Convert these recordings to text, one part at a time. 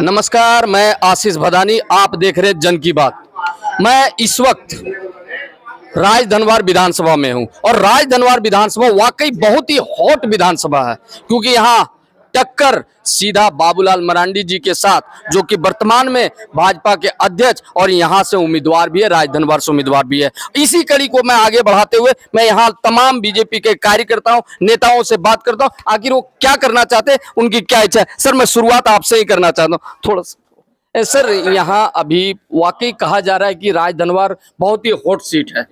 नमस्कार, मैं आशीष भदानी, आप देख रहे जन की बात। मैं इस वक्त राजधनवार विधानसभा में हूं और राजधनवार विधानसभा वाकई बहुत ही हॉट विधानसभा है, क्योंकि यहां टक्कर सीधा बाबूलाल मरांडी जी के साथ, जो कि वर्तमान में भाजपा के अध्यक्ष और यहां से उम्मीदवार भी है, राजधनवार से उम्मीदवार भी है। इसी कड़ी को मैं आगे बढ़ाते हुए मैं यहां तमाम बीजेपी के कार्यकर्ताओं, नेताओं से बात करता हूं, आखिर वो क्या करना चाहते हैं, उनकी क्या इच्छा है। सर, मैं शुरुआत आपसे ही करना चाहता हूँ थोड़ा सा। सर, यहाँ अभी वाकई कहा जा रहा है कि राजधनवार बहुत ही हॉट सीट है,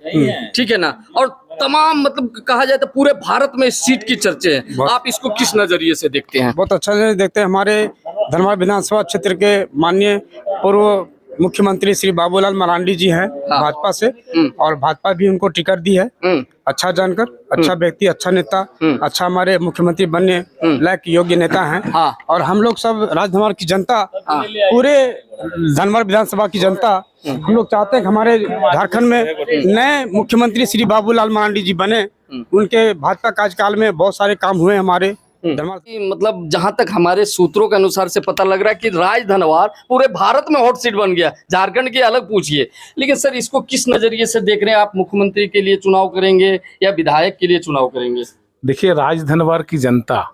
ठीक है ना, और तमाम मतलब कहा जाए तो पूरे भारत में इस सीट की चर्चे है। आप इसको किस नजरिए से देखते हैं? बहुत अच्छा नजरिए देखते हैं। हमारे धनवार विधानसभा क्षेत्र के माननीय पूर्व मुख्यमंत्री श्री बाबूलाल मरांडी जी हैं भाजपा से, और भाजपा भी उनको टिकट दी है। अच्छा जानकर, अच्छा व्यक्ति, अच्छा नेता, अच्छा हमारे मुख्यमंत्री बनने लायक योग्य नेता हैं। और हम लोग सब राजधनवार की जनता, पूरे धनवार विधानसभा की जनता, हम लोग चाहते हैं कि हमारे झारखंड में नए मुख्यमंत्री श्री बाबूलाल मरांडी जी बने। उनके भाजपा कार्यकाल में बहुत सारे काम हुए हमारे मतलब जहां तक हमारे सूत्रों के अनुसार से पता लग रहा है कि राजधनवार पूरे भारत में हॉट सीट बन गया। झारखंड की अलग पूछिए, लेकिन सर इसको किस नजरिए से देख रहे हैं आप? मुख्यमंत्री के लिए चुनाव करेंगे या विधायक के लिए चुनाव करेंगे? देखिए, राजधनवार की जनता,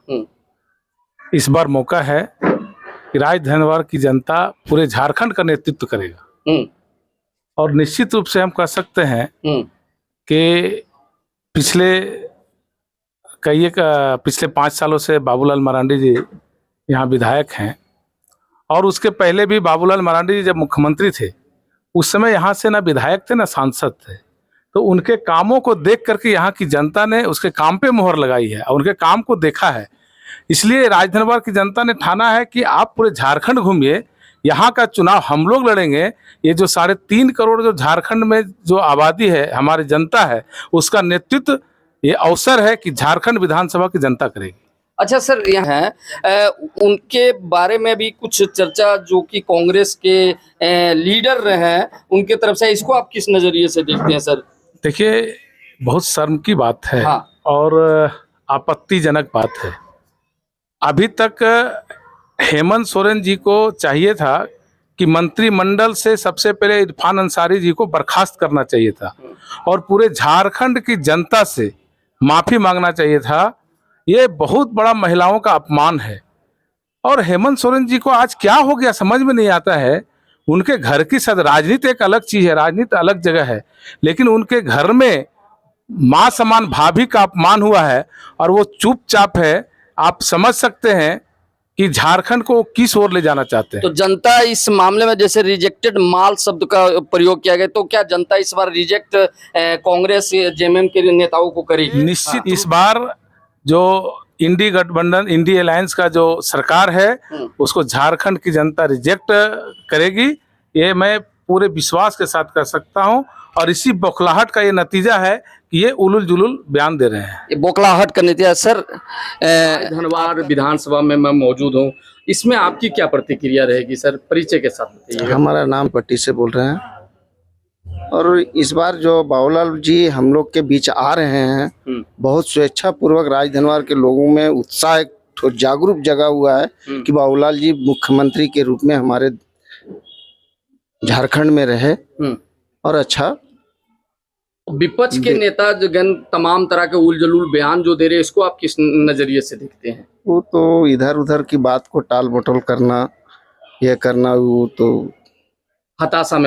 इस बार मौका है कि राजधनवार की जनता पूरे झारखंड का नेतृत्व करेगा। और निश्चित रूप से हम कह सकते हैं कि पिछले 5 सालों से बाबूलाल मरांडी जी यहाँ विधायक हैं, और उसके पहले भी बाबूलाल मरांडी जी जब मुख्यमंत्री थे उस समय यहाँ से ना विधायक थे ना सांसद थे। तो उनके कामों को देख करके यहाँ की जनता ने उसके काम पे मोहर लगाई है और उनके काम को देखा है। इसलिए राजधनवार की जनता ने ठाना है कि आप पूरे झारखंड घूमिए, यहाँ का चुनाव हम लोग लड़ेंगे। ये जो 3.5 करोड़ जो झारखंड में जो आबादी है, हमारी जनता है, उसका नेतृत्व ये अवसर है कि झारखंड विधानसभा की जनता करेगी। अच्छा सर, यहाँ है उनके बारे में भी कुछ चर्चा, जो कि कांग्रेस के लीडर रहे हैं उनके तरफ से, इसको आप किस नजरिए से देखते हैं सर? देखिए, बहुत शर्म की बात है और आपत्तिजनक बात है। अभी तक हेमंत सोरेन जी को चाहिए था कि मंत्रिमंडल से सबसे पहले इरफान अंसारी जी को बर्खास्त करना चाहिए था और पूरे झारखंड की जनता से माफी मांगना चाहिए था। ये बहुत बड़ा महिलाओं का अपमान है। और हेमंत सोरेन जी को आज क्या हो गया समझ में नहीं आता है। उनके घर की राजनीति एक अलग चीज है, राजनीति अलग जगह है, लेकिन उनके घर में मां समान भाभी का अपमान हुआ है और वो चुपचाप है। आप समझ सकते हैं कि झारखंड को किस ओर ले जाना चाहते हैं। तो जनता इस मामले में, जैसे रिजेक्टेड माल शब्द का प्रयोग किया गया, तो क्या जनता इस बार रिजेक्ट कांग्रेस जेएमएम के नेताओं को करेगी? निश्चित इस बार जो इंडी गठबंधन, इंडी अलायंस का जो सरकार है, उसको झारखंड की जनता रिजेक्ट करेगी। ये मैं पूरे विश्वास के साथ कर सकता हूं, और इसी बौखलाहट का ये नतीजा है कि ये उलुल जुलुल बयान दे रहे हैं। ये बौखलाहट का नतीजा। सर, धनवार विधानसभा में मैं मौजूद हूँ, इसमें आपकी क्या प्रतिक्रिया रहेगी सर? परिचय के साथ बताइए। हमारा नाम पट्टी से बोल रहे हैं, और इस बार जो बाबूलाल जी हम लोग के बीच आ रहे हैं, बहुत स्वेच्छा पूर्वक राजधनवार के लोगों में उत्साह, जागरूक जगा हुआ है कि बाबूलाल जी मुख्यमंत्री के रूप में हमारे झारखंड में रहे। और अच्छा, विपक्ष के नेता जो तमाम तरह के उल जलूल बयान जो दे रहे हैं, इसको आप किस नजरिए से देखते हैं? वो तो इधर उधर की बात को टाल मटोल करना, यह करना, वो तो हताशा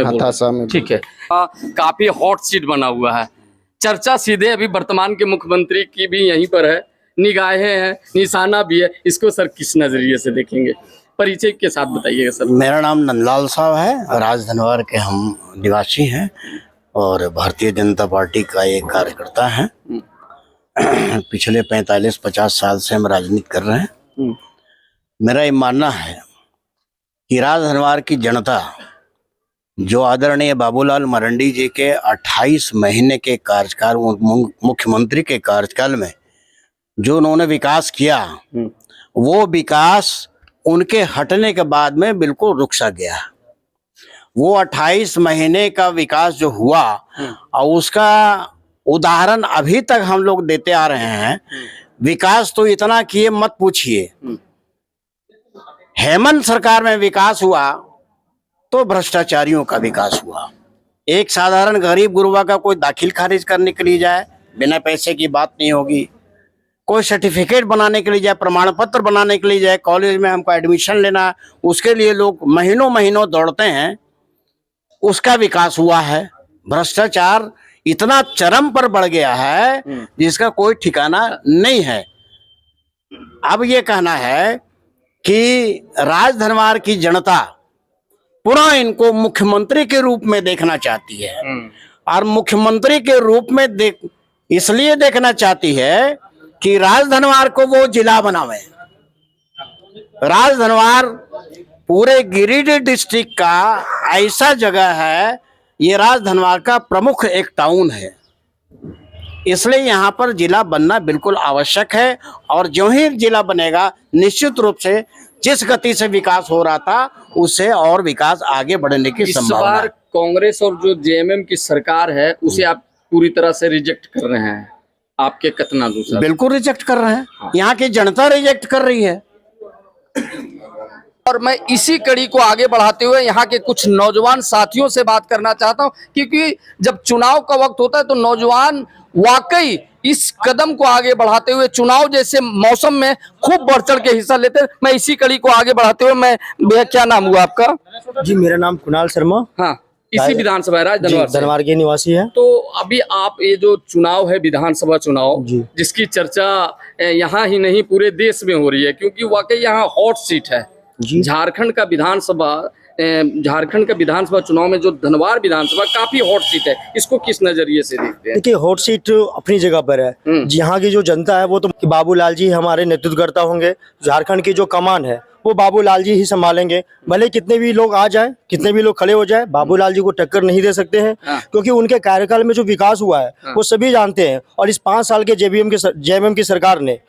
में ठीक है। काफी हॉट सीट बना हुआ है। चर्चा सीधे अभी वर्तमान के मुख्यमंत्री की भी यहीं पर है, निगाहें हैं, निशाना भी है। इसको सर किस नजरिए से देखेंगे? परिचय के साथ बताइएगा सर। मेरा नाम नंदलाल साहब है, राजधनवार के हम निवासी हैं और भारतीय जनता पार्टी का एक कार्यकर्ता है। पिछले 45-50 साल से हम राजनीति कर रहे हैं। मेरा ये मानना है कि राजधनवार की जनता जो आदरणीय बाबूलाल मरांडी जी के 28 महीने के कार्यकाल, मुख्यमंत्री के कार्यकाल में जो उन्होंने विकास किया, वो विकास उनके हटने के बाद में बिल्कुल रुक सा गया। वो 28 महीने का विकास जो हुआ, और उसका उदाहरण अभी तक हम लोग देते आ रहे हैं। विकास तो इतना किए मत पूछिए। हेमंत सरकार में विकास हुआ तो भ्रष्टाचारियों का विकास हुआ। एक साधारण गरीब गुरबा का कोई दाखिल खारिज करने के लिए जाए, बिना पैसे की बात नहीं होगी। कोई सर्टिफिकेट बनाने के लिए जाए, प्रमाण पत्र बनाने के लिए जाए, कॉलेज में हमको एडमिशन लेना है, उसके लिए लोग महीनों महीनों दौड़ते हैं, उसका विकास हुआ है। भ्रष्टाचार इतना चरम पर बढ़ गया है जिसका कोई ठिकाना नहीं है। अब ये कहना है कि राजधनवार की जनता पुनः इनको मुख्यमंत्री के रूप में देखना चाहती है, और मुख्यमंत्री के रूप में इसलिए देखना चाहती है कि राजधनवार को वो जिला बनावे। राजधनवार पूरे गिरिडीह डिस्ट्रिक्ट का ऐसा जगह है, ये राजधनवार का प्रमुख एक टाउन है, इसलिए यहाँ पर जिला बनना बिल्कुल आवश्यक है। और जो ही जिला बनेगा, निश्चित रूप से जिस गति से विकास हो रहा था उससे और विकास आगे बढ़ने की इस संभावना बार है। कांग्रेस और जो जेएमएम की सरकार है उसे आप पूरी तरह से रिजेक्ट कर रहे हैं, आपके कतना दूसरा? बिल्कुल रिजेक्ट कर रहे हैं, यहाँ की जनता रिजेक्ट कर रही है। और मैं इसी कड़ी को आगे बढ़ाते हुए यहाँ के कुछ नौजवान साथियों से बात करना चाहता हूँ, क्योंकि जब चुनाव का वक्त होता है तो नौजवान वाकई इस कदम को आगे बढ़ाते हुए चुनाव जैसे मौसम में खूब बढ़ चढ़ के हिस्सा लेते हैं। मैं इसी कड़ी को आगे बढ़ाते हुए, मैं भैया क्या नाम हुआ आपका? जी, मेरा नाम कुणाल शर्मा। हाँ, इसी विधानसभा राजधनवार से। धनवार के निवासी है। तो अभी आप ये जो चुनाव है विधानसभा चुनाव, जी। जिसकी चर्चा यहाँ ही नहीं पूरे देश में हो रही है, क्योंकि वाकई यहाँ हॉट सीट है। जी। झारखंड का विधानसभा चुनाव में जो धनवार विधानसभा काफी हॉट सीट है, इसको किस नजरिए से देखते हैं? देखिए, हॉट सीट अपनी जगह पर है। यहाँ की जो जनता है वो तो बाबूलाल जी हमारे नेतृत्वकर्ता होंगे। झारखंड की जो कमान है वो बाबूलाल जी ही संभालेंगे। भले कितने भी लोग आ जाए, कितने भी लोग खड़े हो जाए, बाबूलाल जी को टक्कर नहीं दे सकते हैं। क्योंकि उनके कार्यकाल में जो विकास हुआ है वो सभी जानते हैं। और इस 5 साल के जेएमएम की सरकार ने,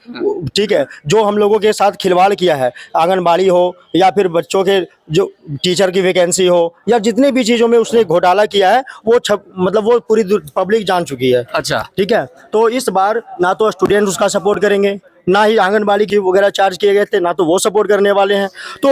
ठीक है, जो हम लोगों के साथ खिलवाड़ किया है, आंगनबाड़ी हो या फिर बच्चों के जो टीचर की वैकेंसी हो या जितने भी चीज़ों में उसने घोटाला किया है वो मतलब वो पूरी पब्लिक जान चुकी है। अच्छा, ठीक है। तो इस बार ना तो स्टूडेंट उसका सपोर्ट करेंगे, ना ही आंगनबाड़ी की वगैरह चार्ज किए गए थे, ना तो वो सपोर्ट करने वाले हैं। तो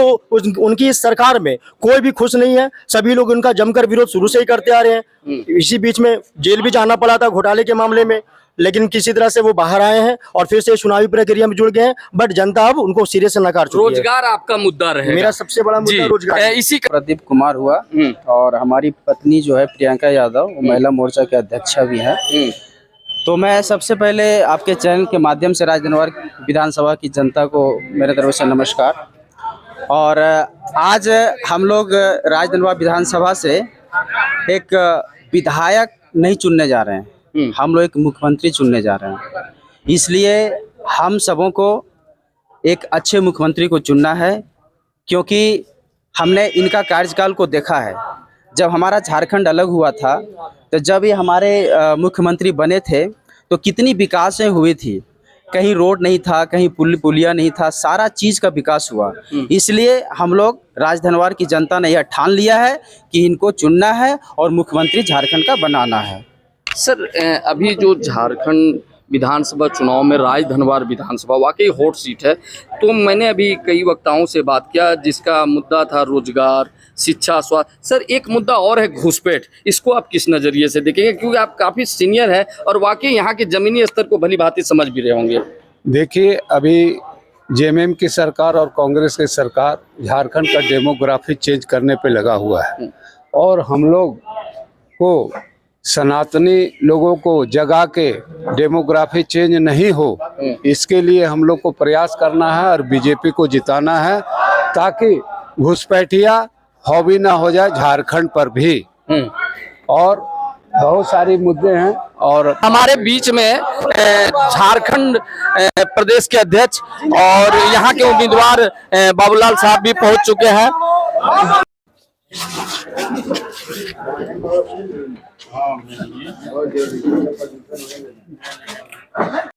उनकी इस सरकार में कोई भी खुश नहीं है। सभी लोग उनका जमकर विरोध शुरू से ही करते आ रहे हैं। इसी बीच में जेल भी जाना पड़ा था घोटाले के मामले में, लेकिन किसी तरह से वो बाहर आए हैं और फिर से चुनावी प्रक्रिया में जुड़ गए हैं। बट जनता अब उनको सिरे से नकार चुकी है। रोजगार आपका मुद्दा रहेगा। मेरा सबसे बड़ा मुद्दा रोजगार है। इसी प्रदीप कुमार हुआ, और हमारी पत्नी जो है प्रियंका यादव, वो महिला मोर्चा के अध्यक्षा भी है। तो मैं सबसे पहले आपके चैनल के माध्यम से राजधनवार विधानसभा की जनता को मेरे तरफ से नमस्कार। और आज हम लोग राजधनवार विधानसभा से एक विधायक नहीं चुनने जा रहे हैं, हम लोग एक मुख्यमंत्री चुनने जा रहे हैं। इसलिए हम सबों को एक अच्छे मुख्यमंत्री को चुनना है, क्योंकि हमने इनका कार्यकाल को देखा है। जब हमारा झारखंड अलग हुआ था तो जब ये हमारे मुख्यमंत्री बने थे तो कितनी विकासें हुई थी। कहीं रोड नहीं था, कहीं पुलिया नहीं था, सारा चीज़ का विकास हुआ। इसलिए हम लोग राजधनवार की जनता ने यह ठान लिया है कि इनको चुनना है और मुख्यमंत्री झारखंड का बनाना है। सर, अभी जो झारखंड विधानसभा चुनाव में राजधनवार विधानसभा वाकई हॉट सीट है। तो मैंने अभी कई वक्ताओं से बात किया जिसका मुद्दा था रोजगार, शिक्षा, स्वास्थ्य। सर, एक मुद्दा और है घुसपैठ, इसको आप किस नज़रिए से देखेंगे, क्योंकि आप काफ़ी सीनियर हैं और वाकई यहाँ के ज़मीनी स्तर को भली भांति समझ भी रहे होंगे। देखिए, अभी जेएमएम की सरकार और कांग्रेस की सरकार झारखंड का डेमोग्राफी चेंज करने पे लगा हुआ है, और हम लोग को सनातनी लोगों को जगा के डेमोग्राफी चेंज नहीं हो, इसके लिए हम लोग को प्रयास करना है और बीजेपी को जिताना है, ताकि घुसपैठिया हॉबी ना हो जाए झारखंड पर भी। और बहुत सारी मुद्दे हैं। और हमारे बीच में झारखंड प्रदेश के अध्यक्ष और यहाँ के उम्मीदवार बाबूलाल साहब भी पहुँच चुके हैं।